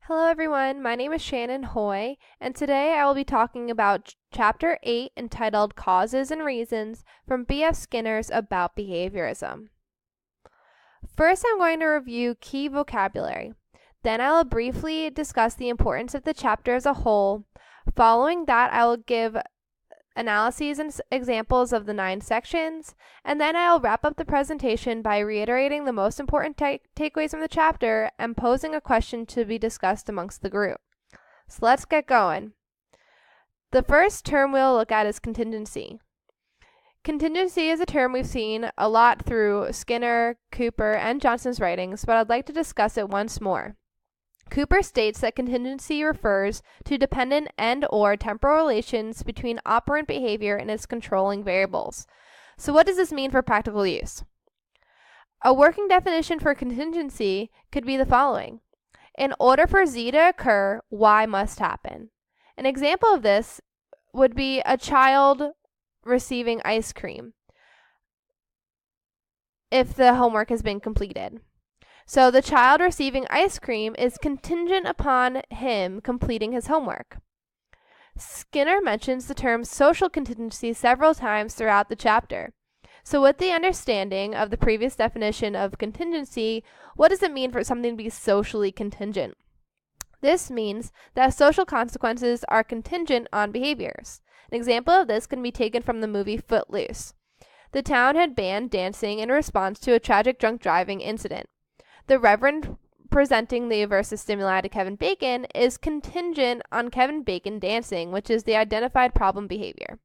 Hello everyone, my name is Shannon Hoy, and today I will be talking about Chapter 8 entitled Causes and Reasons from B.F. Skinner's About Behaviorism. First, I'm going to review key vocabulary. Then I will briefly discuss the importance of the chapter as a whole. Following that, I will give analyses and examples of the 9 sections, and then I'll wrap up the presentation by reiterating the most important takeaways from the chapter and posing a question to be discussed amongst the group. So let's get going. The first term we'll look at is contingency. Contingency is a term we've seen a lot through Skinner, Cooper, and Johnson's writings, but I'd like to discuss it once more. Cooper states that contingency refers to dependent and/or temporal relations between operant behavior and its controlling variables. So what does this mean for practical use? A working definition for contingency could be the following. In order for Z to occur, Y must happen. An example of this would be a child receiving ice cream if the homework has been completed. So the child receiving ice cream is contingent upon him completing his homework. Skinner mentions the term social contingency several times throughout the chapter. So with the understanding of the previous definition of contingency, what does it mean for something to be socially contingent? This means that social consequences are contingent on behaviors. An example of this can be taken from the movie Footloose. The town had banned dancing in response to a tragic drunk driving incident. The Reverend presenting the aversive stimuli to Kevin Bacon is contingent on Kevin Bacon dancing, which is the identified problem behavior.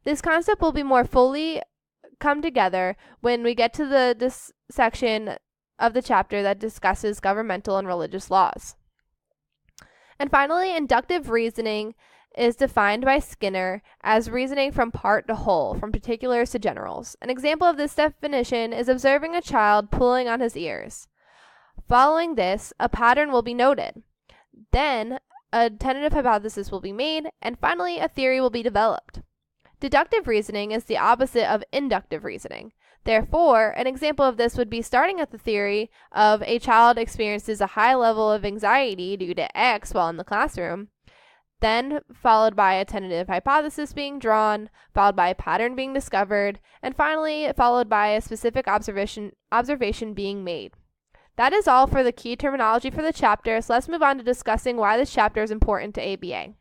This concept will be more fully come together when we get to this section of the chapter that discusses governmental and religious laws. And finally, inductive reasoning is defined by Skinner as reasoning from part to whole, from particulars to generals. An example of this definition is observing a child pulling on his ears. Following this, a pattern will be noted. Then, a tentative hypothesis will be made, and finally, a theory will be developed. Deductive reasoning is the opposite of inductive reasoning. Therefore, an example of this would be starting at the theory of a child experiences a high level of anxiety due to X while in the classroom, then followed by a tentative hypothesis being drawn, followed by a pattern being discovered, and finally followed by a specific observation being made. That is all for the key terminology for the chapter, so let's move on to discussing why this chapter is important to ABA.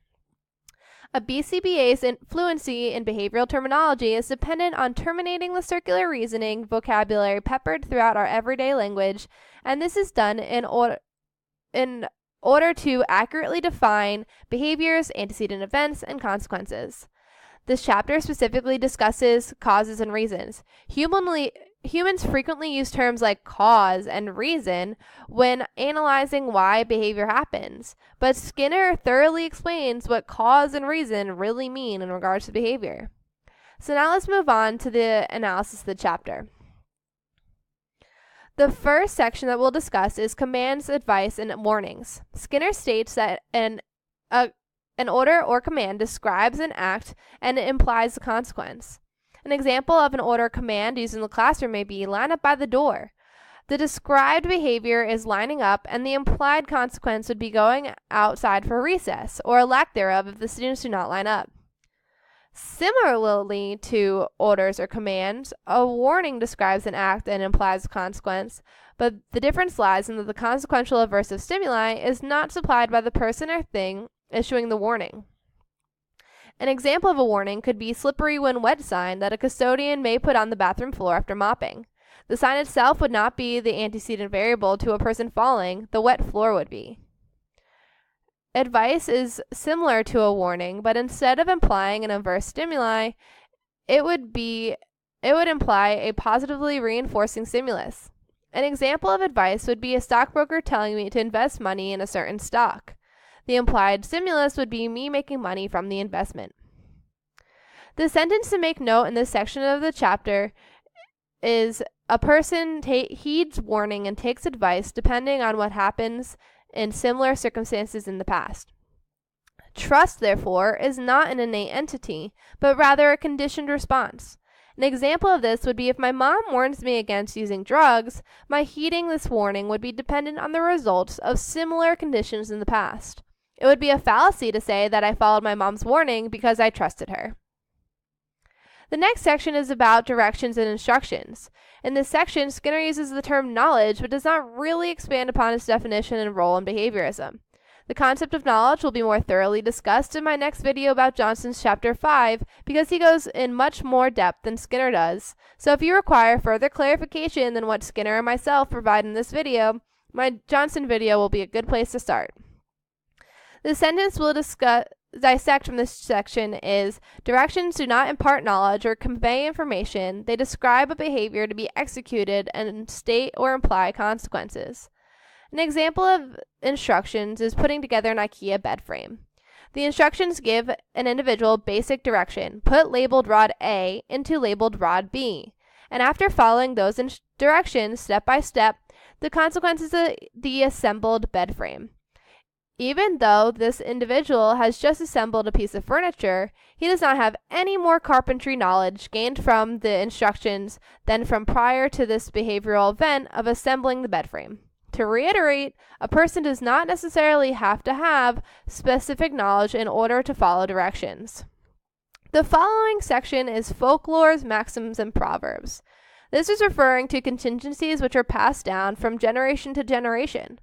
A BCBA's fluency in behavioral terminology is dependent on terminating the circular reasoning vocabulary peppered throughout our everyday language, and this is done in order to accurately define behaviors, antecedent events, and consequences. This chapter specifically discusses causes and reasons. Humans frequently use terms like cause and reason when analyzing why behavior happens, but Skinner thoroughly explains what cause and reason really mean in regards to behavior. So now let's move on to the analysis of the chapter. The first section that we'll discuss is commands, advice, and warnings. Skinner states that an order or command describes an act and it implies a consequence. An example of an order or command used in the classroom may be line up by the door. The described behavior is lining up, and the implied consequence would be going outside for recess, or a lack thereof if the students do not line up. Similarly to orders or commands, a warning describes an act and implies a consequence, but the difference lies in that the consequential aversive stimuli is not supplied by the person or thing issuing the warning. An example of a warning could be slippery when wet sign that a custodian may put on the bathroom floor after mopping. The sign itself would not be the antecedent variable to a person falling, the wet floor would be. Advice is similar to a warning, but instead of implying an adverse stimuli, it would imply a positively reinforcing stimulus. An example of advice would be a stockbroker telling me to invest money in a certain stock. The implied stimulus would be me making money from the investment. The sentence to make note in this section of the chapter is a person heeds warning and takes advice depending on what happens in similar circumstances in the past. Trust, therefore, is not an innate entity, but rather a conditioned response. An example of this would be if my mom warns me against using drugs, my heeding this warning would be dependent on the results of similar conditions in the past. It would be a fallacy to say that I followed my mom's warning because I trusted her. The next section is about directions and instructions. In this section, Skinner uses the term knowledge but does not really expand upon its definition and role in behaviorism. The concept of knowledge will be more thoroughly discussed in my next video about Johnson's chapter 5 because he goes in much more depth than Skinner does. So if you require further clarification than what Skinner and myself provide in this video, my Johnson video will be a good place to start. The sentence we'll dissect from this section is, directions do not impart knowledge or convey information. They describe a behavior to be executed and state or imply consequences. An example of instructions is putting together an IKEA bed frame. The instructions give an individual basic direction: put labeled rod A into labeled rod B. And after following those directions step by step, the consequences of the assembled bed frame. Even though this individual has just assembled a piece of furniture, he does not have any more carpentry knowledge gained from the instructions than from prior to this behavioral event of assembling the bed frame. To reiterate, a person does not necessarily have to have specific knowledge in order to follow directions. The following section is folklores, maxims, and proverbs. This is referring to contingencies which are passed down from generation to generation.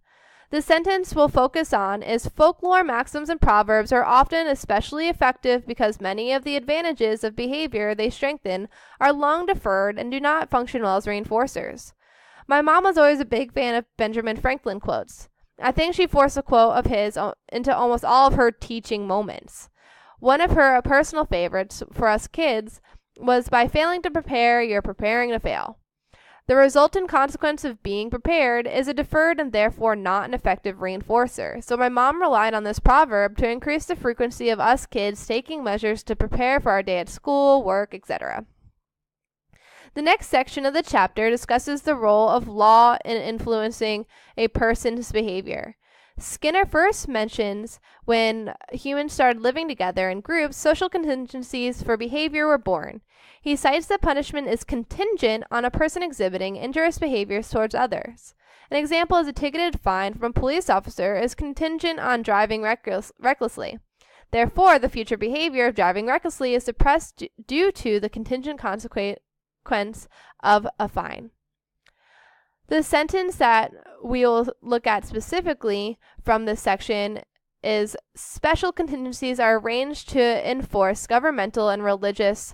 The sentence we'll focus on is folklore, maxims, and proverbs are often especially effective because many of the advantages of behavior they strengthen are long deferred and do not function well as reinforcers. My mom was always a big fan of Benjamin Franklin quotes. I think she forced a quote of his into almost all of her teaching moments. One of her personal favorites for us kids was, by failing to prepare, you're preparing to fail. The resultant consequence of being prepared is a deferred and therefore not an effective reinforcer. So my mom relied on this proverb to increase the frequency of us kids taking measures to prepare for our day at school, work, etc. The next section of the chapter discusses the role of law in influencing a person's behavior. Skinner first mentions when humans started living together in groups, social contingencies for behavior were born. He cites that punishment is contingent on a person exhibiting injurious behaviors towards others. An example is a ticketed fine from a police officer is contingent on driving recklessly. Therefore, the future behavior of driving recklessly is suppressed due to the contingent consequence of a fine. The sentence that we'll look at specifically from this section is, special contingencies are arranged to enforce governmental and religious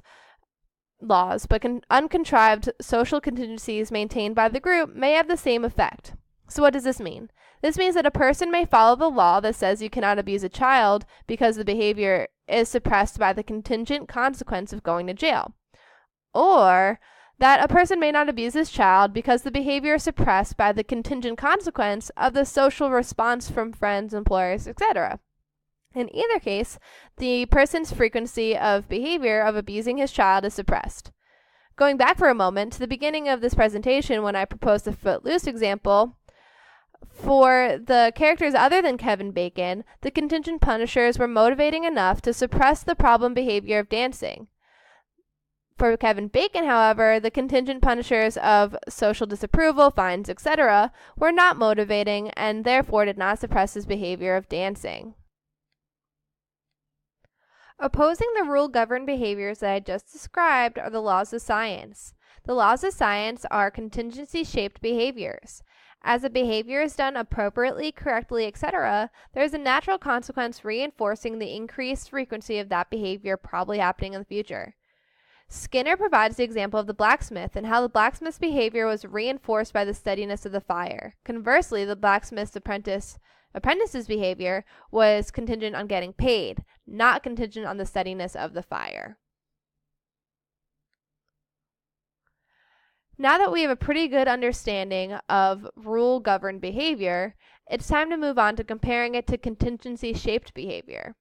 laws, but uncontrived social contingencies maintained by the group may have the same effect. So what does this mean? This means that a person may follow the law that says you cannot abuse a child because the behavior is suppressed by the contingent consequence of going to jail. Or that a person may not abuse his child because the behavior is suppressed by the contingent consequence of the social response from friends, employers, etc. In either case, the person's frequency of behavior of abusing his child is suppressed. Going back for a moment to the beginning of this presentation when I proposed the Footloose example, for the characters other than Kevin Bacon, the contingent punishers were motivating enough to suppress the problem behavior of dancing. For Kevin Bacon, however, the contingent punishers of social disapproval, fines, etc., were not motivating and therefore did not suppress his behavior of dancing. Opposing the rule-governed behaviors that I just described are the laws of science. The laws of science are contingency-shaped behaviors. As a behavior is done appropriately, correctly, etc., there is a natural consequence reinforcing the increased frequency of that behavior probably happening in the future. Skinner provides the example of the blacksmith and how the blacksmith's behavior was reinforced by the steadiness of the fire. Conversely, the blacksmith's apprentice's behavior was contingent on getting paid, not contingent on the steadiness of the fire. Now that we have a pretty good understanding of rule-governed behavior, it's time to move on to comparing it to contingency-shaped behavior.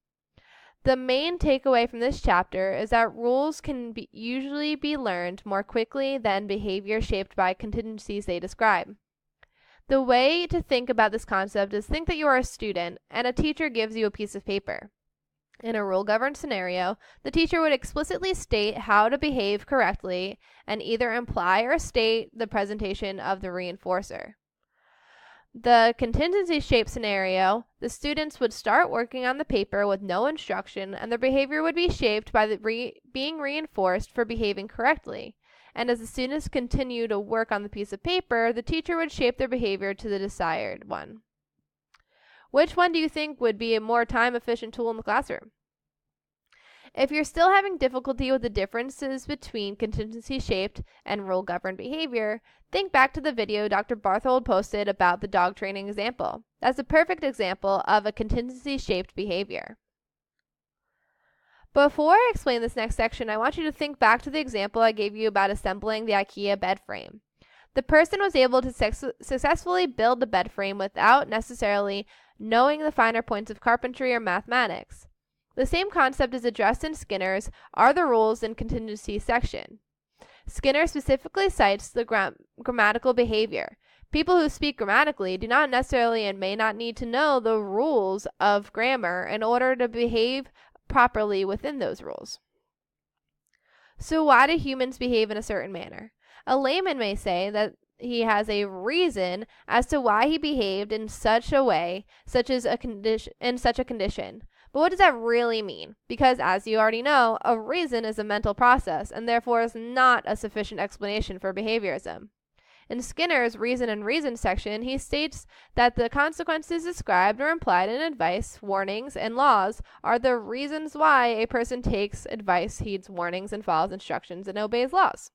The main takeaway from this chapter is that rules can usually be learned more quickly than behavior shaped by contingencies they describe. The way to think about this concept is think that you are a student and a teacher gives you a piece of paper. In a rule-governed scenario, the teacher would explicitly state how to behave correctly and either imply or state the presentation of the reinforcer. The contingency-shaped scenario, the students would start working on the paper with no instruction, and their behavior would be shaped by being reinforced for behaving correctly. And as the students continue to work on the piece of paper, the teacher would shape their behavior to the desired one. Which one do you think would be a more time-efficient tool in the classroom? If you're still having difficulty with the differences between contingency-shaped and rule-governed behavior, think back to the video Dr. Barthold posted about the dog training example. That's a perfect example of a contingency-shaped behavior. Before I explain this next section, I want you to think back to the example I gave you about assembling the IKEA bed frame. The person was able to successfully build the bed frame without necessarily knowing the finer points of carpentry or mathematics. The same concept is addressed in Skinner's Are the Rules and Contingency section. Skinner specifically cites the grammatical behavior. People who speak grammatically do not necessarily and may not need to know the rules of grammar in order to behave properly within those rules. So why do humans behave in a certain manner? A layman may say that he has a reason as to why he behaved in such a way, in such a condition. But what does that really mean? Because, as you already know, a reason is a mental process and therefore is not a sufficient explanation for behaviorism. In Skinner's Reason and Reason section, he states that the consequences described or implied in advice, warnings, and laws are the reasons why a person takes advice, heeds warnings, and follows instructions and obeys laws.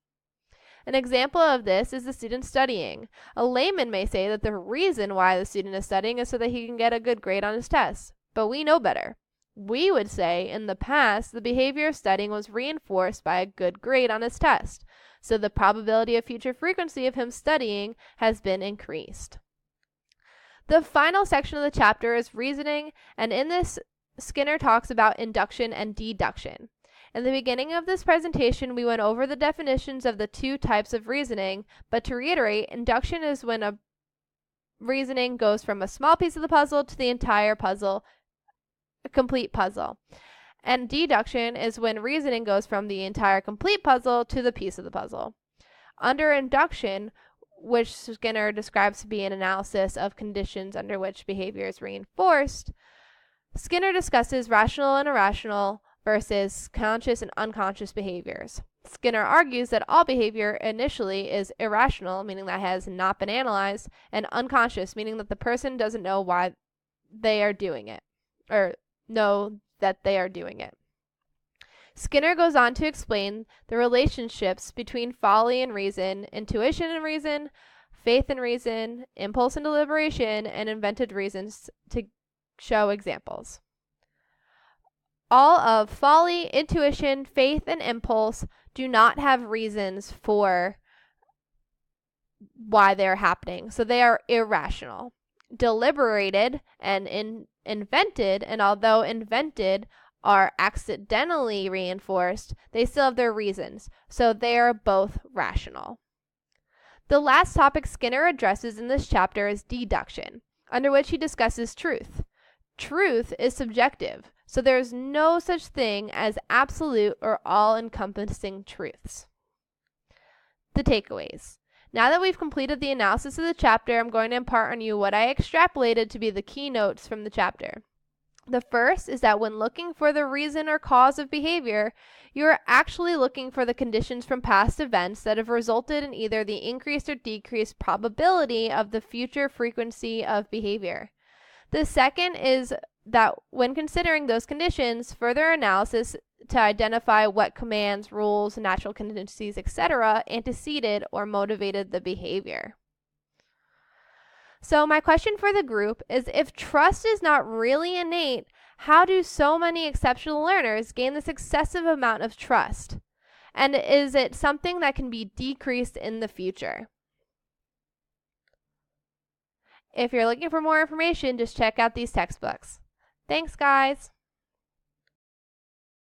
An example of this is the student studying. A layman may say that the reason why the student is studying is so that he can get a good grade on his tests, but we know better. We would say, in the past, the behavior of studying was reinforced by a good grade on his test, so the probability of future frequency of him studying has been increased. The final section of the chapter is reasoning, and in this, Skinner talks about induction and deduction. In the beginning of this presentation, we went over the definitions of the two types of reasoning, but to reiterate, induction is when a reasoning goes from a small piece of the puzzle to the entire puzzle, a complete puzzle. And deduction is when reasoning goes from the entire complete puzzle to the piece of the puzzle. Under induction, which Skinner describes to be an analysis of conditions under which behavior is reinforced, Skinner discusses rational and irrational versus conscious and unconscious behaviors. Skinner argues that all behavior initially is irrational, meaning that it has not been analyzed, and unconscious, meaning that the person doesn't know why they are doing it, or know that they are doing it. Skinner goes on to explain the relationships between folly and reason, intuition and reason, faith and reason, impulse and deliberation, and invented reasons to show examples. All of folly, intuition, faith, and impulse do not have reasons for why they're happening, so they are irrational. Deliberated and invented, and although invented are accidentally reinforced, they still have their reasons, so they are both rational. The last topic Skinner addresses in this chapter is deduction, under which he discusses truth. Truth is subjective, so there is no such thing as absolute or all-encompassing truths. The takeaways. Now that we've completed the analysis of the chapter, I'm going to impart on you what I extrapolated to be the key notes from the chapter. The first is that when looking for the reason or cause of behavior, you are actually looking for the conditions from past events that have resulted in either the increased or decreased probability of the future frequency of behavior. The second is that when considering those conditions, further analysis to identify what commands, rules, natural contingencies, etc. anteceded or motivated the behavior. So my question for the group is, if trust is not really innate, how do so many exceptional learners gain this excessive amount of trust? And is it something that can be decreased in the future? If you're looking for more information, just check out these textbooks. Thanks, guys.